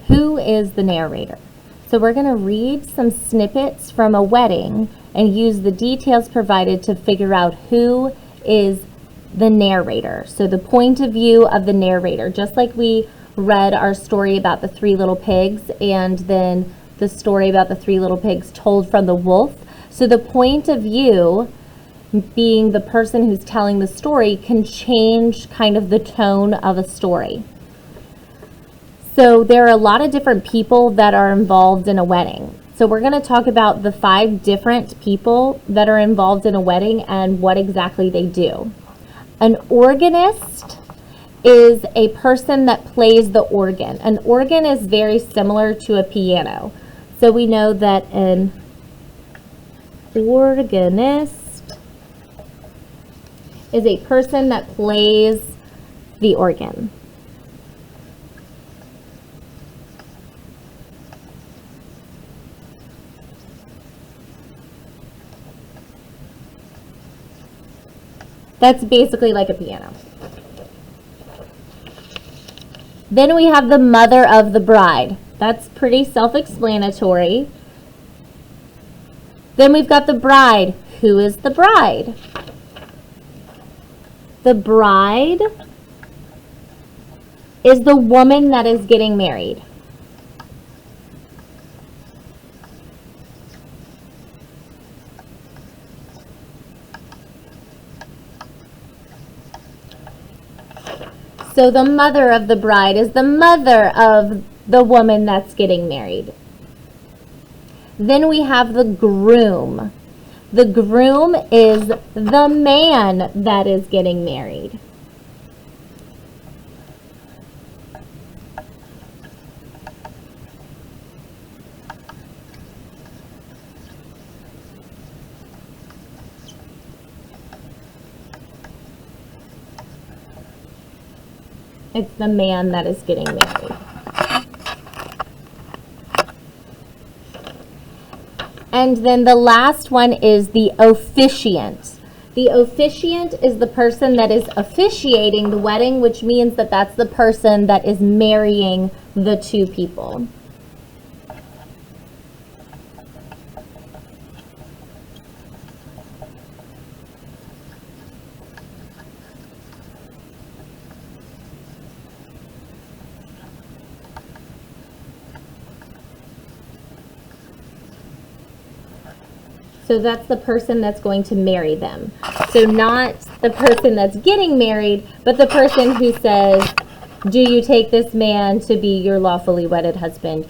Who is the narrator? So we're going to read some snippets from a wedding and use the details provided to figure out who is the narrator. So the point of view of the narrator, just like we read our story about the 3 little pigs and then the story about the 3 little pigs told from the wolf. So the point of view, being the person who's telling the story, can change kind of the tone of a story. So there are a lot of different people that are involved in a wedding. So we're going to talk about the 5 different people that are involved in a wedding and what exactly they do. An organist is a person that plays the organ. An organ is very similar to a piano. So we know that an organist is a person that plays the organ. That's basically like a piano. Then we have the mother of the bride. That's pretty self-explanatory. Then we've got the bride. Who is the bride? The bride is the woman that is getting married. So the mother of the bride is the mother of the woman that's getting married. Then we have the groom. The groom is the man that is getting married. It's the man that is getting married. And then the last one is the officiant. The officiant is the person that is officiating the wedding, which means that that's the person that is marrying the 2 people. So that's the person that's going to marry them. So not the person that's getting married, but the person who says, do you take this man to be your lawfully wedded husband?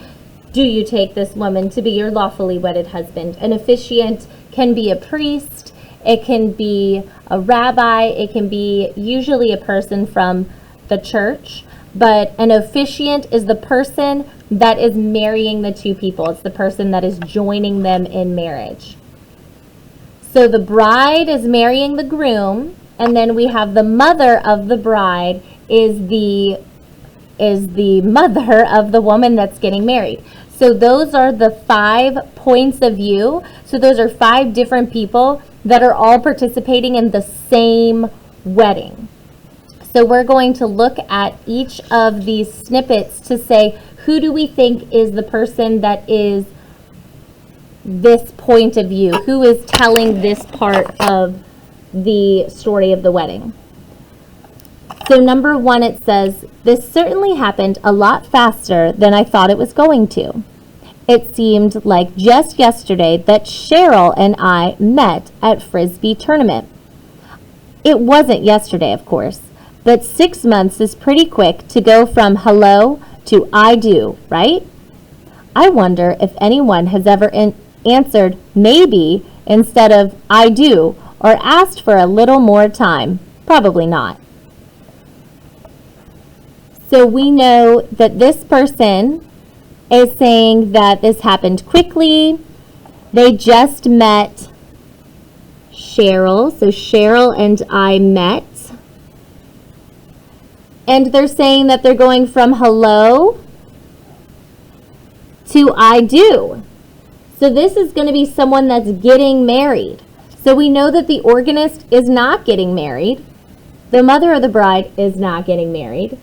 Do you take this woman to be your lawfully wedded husband? An officiant can be a priest, it can be a rabbi, it can be usually a person from the church, but an officiant is the person that is marrying the 2 people. It's the person that is joining them in marriage. So the bride is marrying the groom, and then we have the mother of the bride is the mother of the woman that's getting married. So those are the 5 points of view. So those are 5 different people that are all participating in the same wedding. So we're going to look at each of these snippets to say, who do we think is the person that is this point of view? Who is telling this part of the story of the wedding? So number 1, it says, this certainly happened a lot faster than I thought it was going to. It seemed like just yesterday that Cheryl and I met at Frisbee tournament. It wasn't yesterday, of course, but 6 months is pretty quick to go from hello to I do, right? I wonder if anyone has ever answered maybe instead of I do, or asked for a little more time. Probably not. So we know that this person is saying that this happened quickly. They just met Cheryl. So Cheryl and I met. And they're saying that they're going from hello to I do. So this is going to be someone that's getting married. So we know that the organist is not getting married. The mother of the bride is not getting married.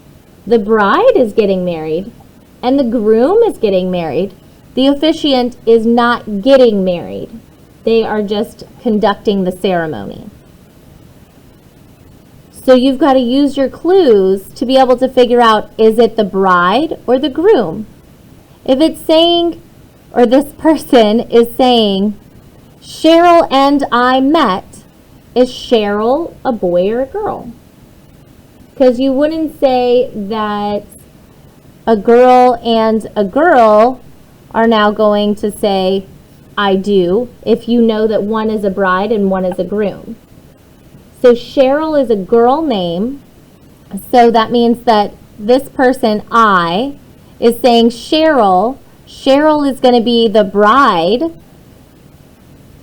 The bride is getting married. and the groom is getting married, the officiant is not getting married. They are just conducting the ceremony. So you've got to use your clues to be able to figure out, is it the bride or the groom? If it's saying, or this person is saying, Cheryl and I met, is Cheryl a boy or a girl? Because you wouldn't say that a girl and a girl are now going to say, I do, if you know that one is a bride and one is a groom. So Cheryl is a girl name, so that means that this person, I, is saying Cheryl is going to be the bride,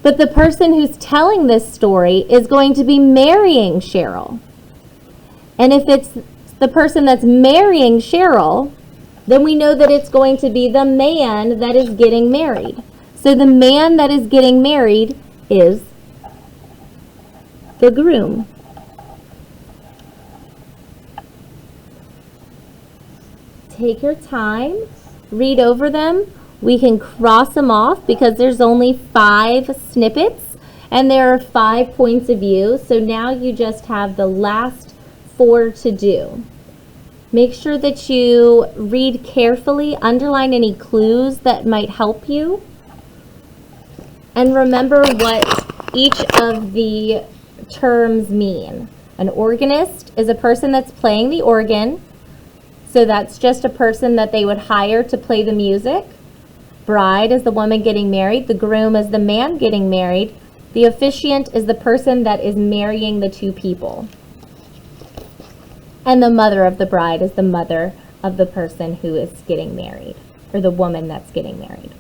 but the person who's telling this story is going to be marrying Cheryl. And if it's the person that's marrying Cheryl, then we know that it's going to be the man that is getting married. So the man that is getting married is the groom. Take your time, read over them. We can cross them off because there's only 5 snippets and there are 5 points of view. So now you just have the last 4 to do. Make sure that you read carefully, underline any clues that might help you, and remember what each of the terms mean. An organist is a person that's playing the organ, so that's just a person that they would hire to play the music. Bride is the woman getting married. The groom is the man getting married. The officiant is the person that is marrying the 2 people. And the mother of the bride is the mother of the person who is getting married, or the woman that's getting married.